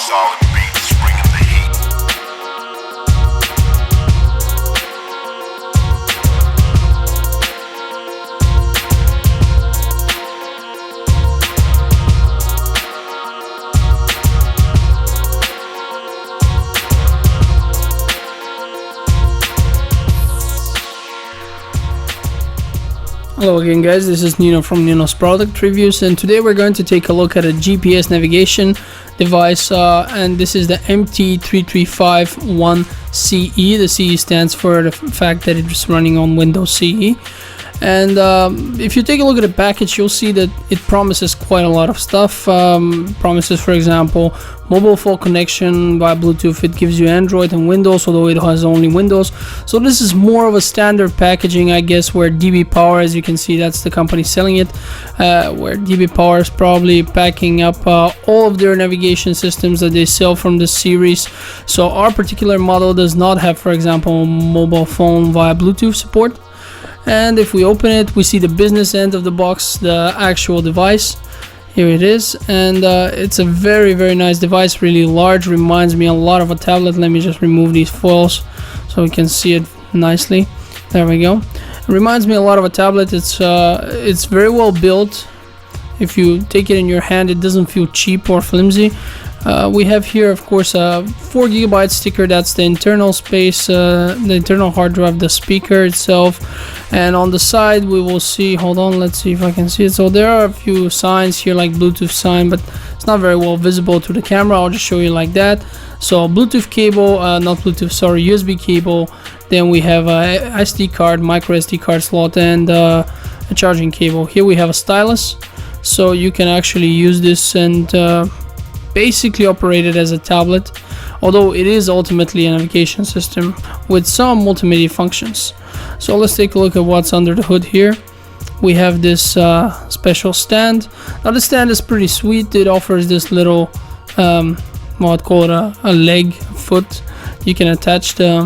Solid beats, bringing the heat. Hello again guys, this is Nino from Nino's Product Reviews, and today we're going to take a look at a GPS navigation device, and this is the MT3351 CE. The CE stands for the fact that it's running on Windows CE. And if you take a look at the package, you'll see that it promises quite a lot of stuff. Promises, for example, mobile phone connection via Bluetooth. It gives you Android and Windows, although it has only Windows. So this is more of a standard packaging, I guess, where DB Power, as you can see, that's the company selling it, where DB Power is probably packing up all of their navigation systems that they sell from the series. So our particular model does not have, for example, mobile phone via Bluetooth support. And if we open it, we see the business end of the box, the actual device. Here it is, and it's a very nice device, really large, reminds me a lot of a tablet. Let me just remove these foils so we can see it nicely. There we go. It reminds me a lot of a tablet. It's very well built. If you take it in your hand, it doesn't feel cheap or flimsy. We have here, of course, a 4 GB sticker. That's the internal space, the internal hard drive, the speaker itself. And on the side, we will see, hold on, let's see if I can see it. So there are a few signs here, like Bluetooth sign, but it's not very well visible to the camera. I'll just show you like that. So Bluetooth cable, not Bluetooth, sorry, USB cable. Then we have a SD card, micro SD card slot, and a charging cable. Here we have a stylus, so you can actually use this and basically operate it as a tablet, although it is ultimately a navigation system with some multimedia functions. So let's take a look at what's under the hood here. We have this special stand. Now the stand is pretty sweet. It offers this little well, I'd call it a leg, foot. You can attach the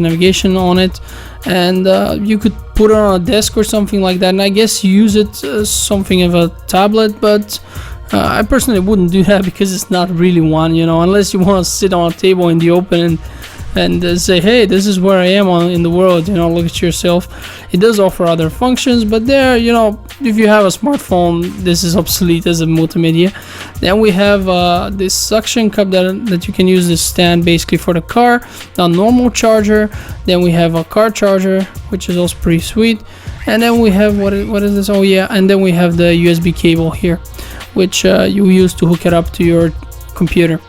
navigation on it, and you could put it on a desk or something like that, and I guess use it as something of a tablet, but I personally wouldn't do that because it's not really one, you know, unless you want to sit on a table in the open and say, hey, this is where I am in the world, you know, look at yourself. It does offer other functions, but there, you know, if you have a smartphone, this is obsolete as a multimedia. Then we have this suction cup that you can use this stand basically for the car, a normal charger. Then we have a car charger, which is also pretty sweet. And then we have, what is this? Oh yeah, and then we have the USB cable here, which you use to hook it up to your computer.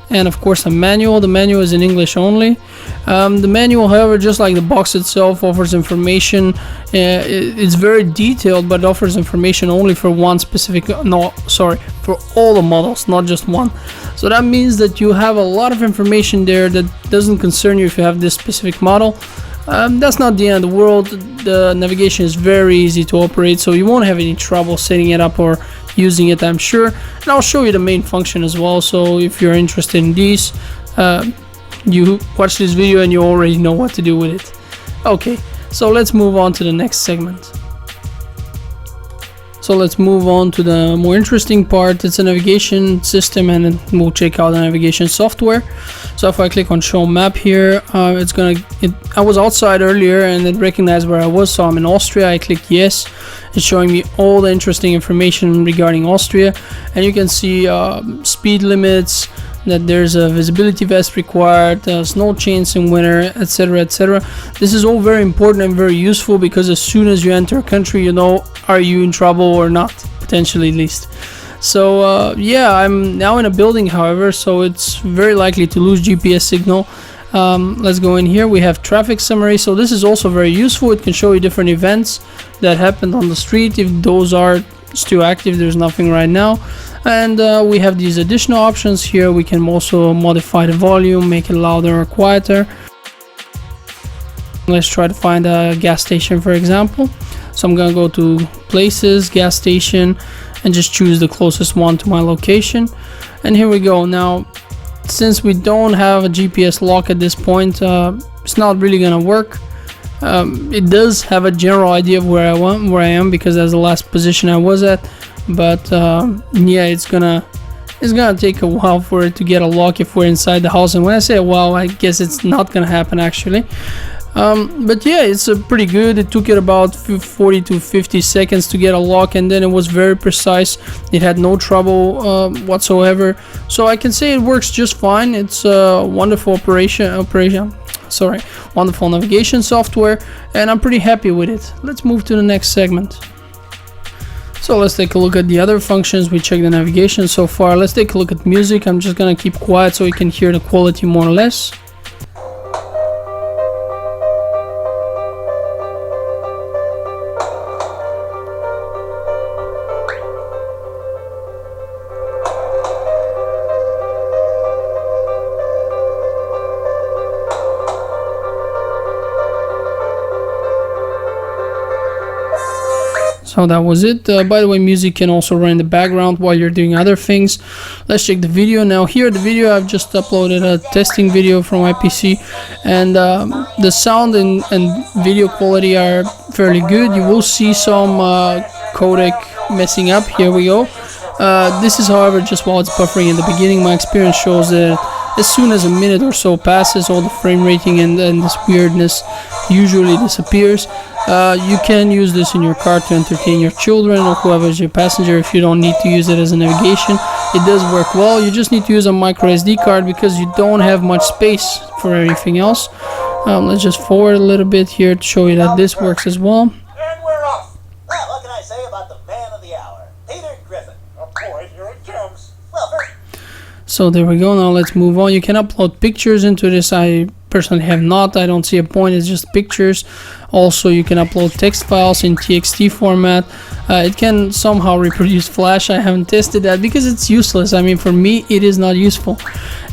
And of course a manual. The manual is in English only. The manual, however, just like the box itself, offers information. It's very detailed, but it offers information only for one specific, for all the models, not just one. So that means that you have a lot of information there that doesn't concern you if you have this specific model. That's not the end of the world. The navigation is very easy to operate, so you won't have any trouble setting it up or using it, I'm sure. And I'll show you the main function as well, so if you're interested in these, you watch this video and you already know what to do with it. Okay, so let's move on to the next segment. So let's move on to the more interesting part. It's a navigation system, and then we'll check out the navigation software. So if I click on show map here, I was outside earlier and it recognized where I was, so I'm in Austria. I click yes. It's showing me all the interesting information regarding Austria, and you can see speed limits, that there's a visibility vest required, snow chains in winter, etc, etc. This is all very important and very useful, because as soon as you enter a country, you know, are you in trouble or not, potentially at least. So yeah, I'm now in a building, however, so it's very likely to lose GPS signal. Let's go in here. We have traffic summary, so this is also very useful. It can show you different events that happened on the street. If those are still active, there's nothing right now. And we have these additional options here. We can also modify the volume, make it louder or quieter. Let's try to find a gas station, for example. So I'm gonna go to places, gas station, and just choose the closest one to my location. And here we go. Now, since we don't have a GPS lock at this point, it's not really gonna work. It does have a general idea of where I am, because that's the last position I was at, but yeah, it's gonna It's gonna take a while for it to get a lock if we're inside the house, and when I say a while, I guess it's not gonna happen actually. But yeah, it's pretty good. It took it about 40 to 50 seconds to get a lock, and then it was very precise. It had no trouble whatsoever, so I can say it works just fine. It's a wonderful wonderful navigation software, and I'm pretty happy with it. Let's move to the next segment. So let's take a look at the other functions. We checked the navigation so far. Let's take a look at music. I'm just gonna keep quiet so you can hear the quality more or less. So that was it. By the way, music can also run in the background while you're doing other things. Let's check the video. Now here, the video, I've just uploaded a testing video from my PC, and the sound and video quality are fairly good. You will see some codec messing up. Here we go. This is, however, just while it's buffering in the beginning. My experience shows that as soon as a minute or so passes, all the frame rating and this weirdness usually disappears. You can use this in your car to entertain your children or whoever is your passenger if you don't need to use it as a navigation. It does work well. You just need to use a micro SD card because you don't have much space for everything else. Let's just forward a little bit here to show you that this works as well. And we're off. Well, what can I say about the man of the hour, Peter Griffin? A boy here at Jim's. Well, very... So there we go. Now let's move on. You can upload pictures into this. I personally have not. I don't see a point. It's just pictures. Also, you can upload text files in TXT format. It can somehow reproduce Flash. I haven't tested that because it's useless. I mean, for me, it is not useful.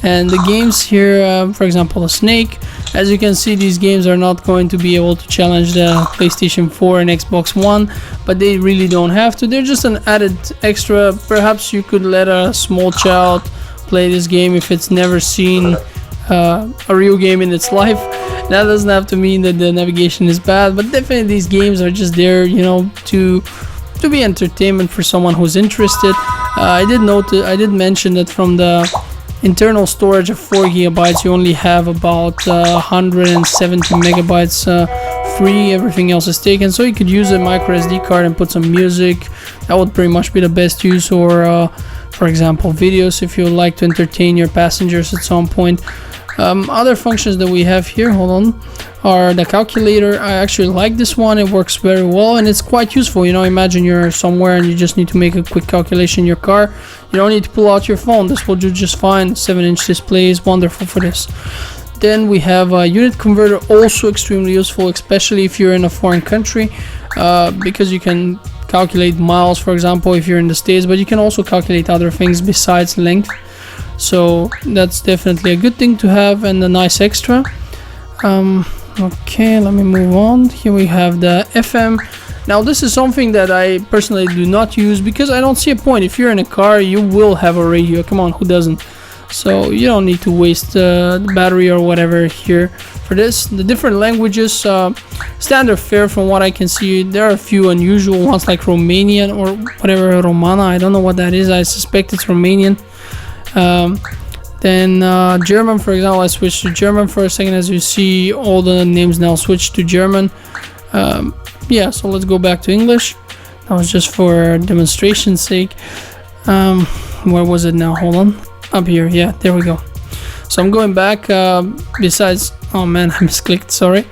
And the games here, for example, the Snake, as you can see, these games are not going to be able to challenge the PlayStation 4 and Xbox One, but they really don't have to. They're just an added extra. Perhaps you could let a small child play this game if it's never seen a real game in its life. That doesn't have to mean that the navigation is bad, but definitely these games are just there, you know, to be entertainment for someone who's interested. I did mention that from the internal storage of 4 gigabytes, you only have about 170 megabytes free. Everything else is taken, so you could use a micro SD card and put some music. That would pretty much be the best use, or for example, videos if you would like to entertain your passengers at some point. Other functions that we have here, hold on, are the calculator. I actually like this one. It works very well and it's quite useful. You know, imagine you're somewhere and you just need to make a quick calculation in your car. You don't need to pull out your phone. This will do just fine. 7-inch display is wonderful for this. Then we have a unit converter, also extremely useful, especially if you're in a foreign country, because you can calculate miles, for example, if you're in the States, but you can also calculate other things besides length. So that's definitely a good thing to have and a nice extra. Okay, let me move on. Here we have the FM. Now this is something that I personally do not use because I don't see a point. If you're in a car, you will have a radio. Come on, who doesn't? So you don't need to waste the battery or whatever here for this. The different languages, standard fare from what I can see. There are a few unusual ones like Romanian or whatever, Romana. I don't know what that is. I suspect it's Romanian. Then German, for example, I switched to German for a second. As you see, all the names now switched to German. Yeah, so let's go back to English. That was just for demonstration's sake. Where was it now? Hold on. Up here. Yeah, there we go. So I'm going back. Besides, oh man, I misclicked. Sorry.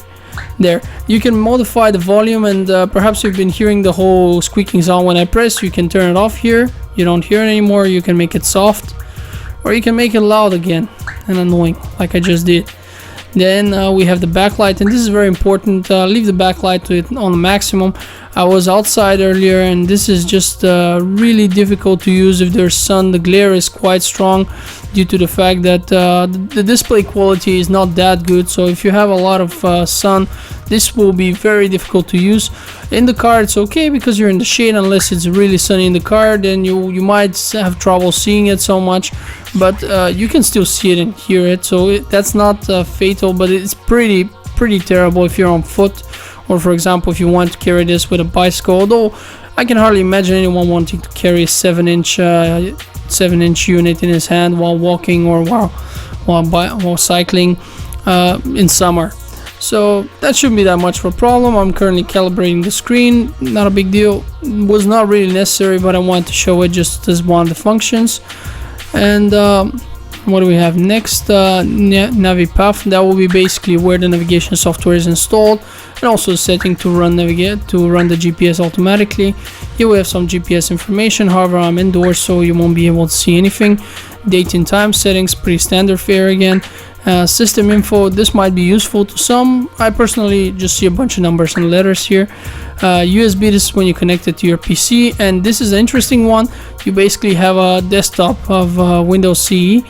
There. You can modify the volume, and perhaps you've been hearing the whole squeaking sound when I press. You can turn it off here. You don't hear it anymore. You can make it soft, or you can make it loud again and annoying, like I just did. Then we have the backlight, and this is very important. Leave the backlight to it on the maximum. I was outside earlier, and this is just really difficult to use if there's sun. The glare is quite strong due to the fact that the display quality is not that good. So if you have a lot of sun, this will be very difficult to use. In the car it's okay because you're in the shade. Unless it's really sunny in the car, then you might have trouble seeing it so much, but you can still see it and hear it. So that's not fatal, but it's pretty terrible if you're on foot, or for example if you want to carry this with a bicycle. Although I can hardly imagine anyone wanting to carry a 7-inch 7-inch unit in his hand while walking or while cycling in summer. So that shouldn't be that much of a problem. I'm currently calibrating the screen, not a big deal. It was not really necessary, but I wanted to show it just as one of the functions. And what do we have next? NaviPath. That will be basically where the navigation software is installed, and also a setting to run the GPS automatically. Here we have some GPS information. However, I'm indoors, so you won't be able to see anything. Date and time settings, pretty standard fare again. System info, this might be useful to some. I personally just see a bunch of numbers and letters here. USB, this is when you connect it to your PC, and this is an interesting one. You basically have a desktop of Windows CE.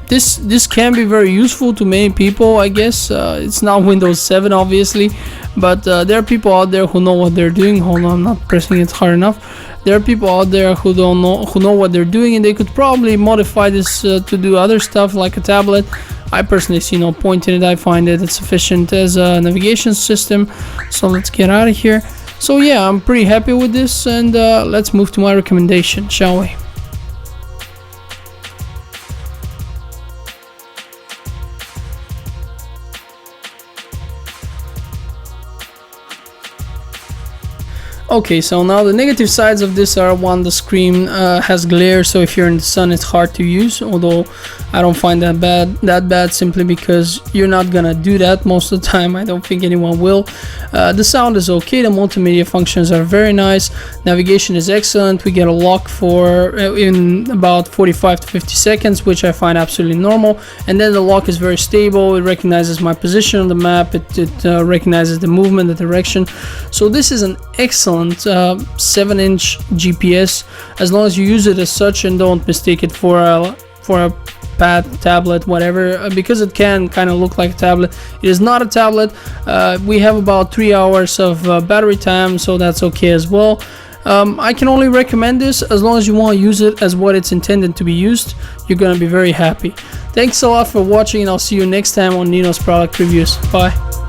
This can be very useful to many people, I guess. It's not Windows 7 obviously, but there are people out there who know what they're doing. Hold on, I'm not pressing it hard enough. There are people out there who know what they're doing, and they could probably modify this to do other stuff like a tablet. I personally see no point in it. I find that it's sufficient as a navigation system. So let's get out of here. So yeah, I'm pretty happy with this, and let's move to my recommendation, shall we? Okay, so now the negative sides of this are, one, the screen has glare, so if you're in the sun it's hard to use, although I don't find that bad simply because you're not gonna do that most of the time. I don't think anyone will. The sound is okay, the multimedia functions are very nice, navigation is excellent. We get a lock for in about 45 to 50 seconds, which I find absolutely normal, and then the lock is very stable. It recognizes my position on the map, it recognizes the movement, the direction. So this is an excellent 7-inch GPS, as long as you use it as such and don't mistake it for a pad, tablet, whatever, because it can kind of look like a tablet. It is not a tablet. We have about 3 hours of battery time, so that's okay as well. I can only recommend this as long as you want to use it as what it's intended to be used. You're gonna be very happy. Thanks a lot for watching, and I'll see you next time on Nino's product reviews. Bye.